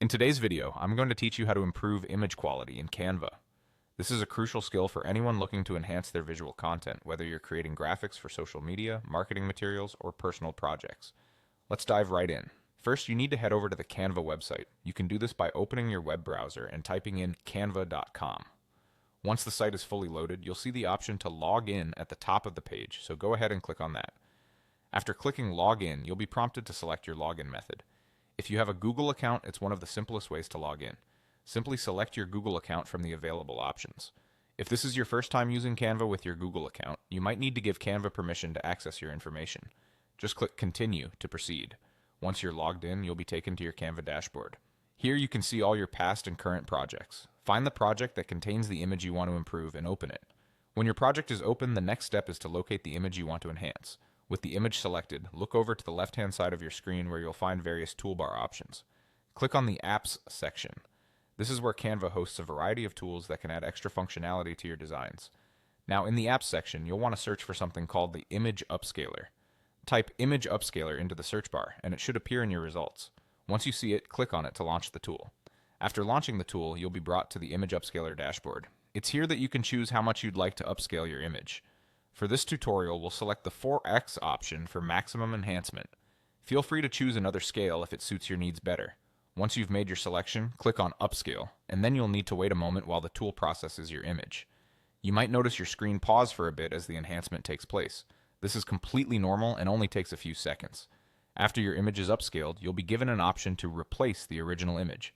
In today's video, I'm going to teach you how to improve image quality in Canva. This is a crucial skill for anyone looking to enhance their visual content, whether you're creating graphics for social media, marketing materials, or personal projects. Let's dive right in. First, you need to head over to the Canva website. You can do this by opening your web browser and typing in canva.com. Once the site is fully loaded, you'll see the option to log in at the top of the page, so go ahead and click on that. After clicking log in, you'll be prompted to select your login method. If you have a Google account, it's one of the simplest ways to log in. Simply select your Google account from the available options. If this is your first time using Canva with your Google account, you might need to give Canva permission to access your information. Just click Continue to proceed. Once you're logged in, you'll be taken to your Canva dashboard. Here you can see all your past and current projects. Find the project that contains the image you want to improve and open it. When your project is open, the next step is to locate the image you want to enhance. With the image selected, look over to the left-hand side of your screen where you'll find various toolbar options. Click on the Apps section. This is where Canva hosts a variety of tools that can add extra functionality to your designs. Now, in the Apps section, you'll want to search for something called the Image Upscaler. Type Image Upscaler into the search bar, and it should appear in your results. Once you see it, click on it to launch the tool. After launching the tool, you'll be brought to the Image Upscaler dashboard. It's here that you can choose how much you'd like to upscale your image. For this tutorial, we'll select the 4x option for maximum enhancement. Feel free to choose another scale if it suits your needs better. Once you've made your selection, click on Upscale, and then you'll need to wait a moment while the tool processes your image. You might notice your screen pause for a bit as the enhancement takes place. This is completely normal and only takes a few seconds. After your image is upscaled, you'll be given an option to replace the original image.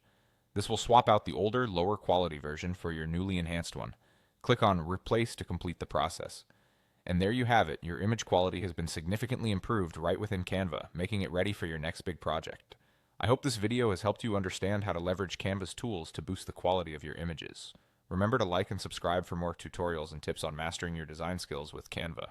This will swap out the older, lower quality version for your newly enhanced one. Click on Replace to complete the process. And there you have it, your image quality has been significantly improved right within Canva, making it ready for your next big project. I hope this video has helped you understand how to leverage Canva's tools to boost the quality of your images. Remember to like and subscribe for more tutorials and tips on mastering your design skills with Canva.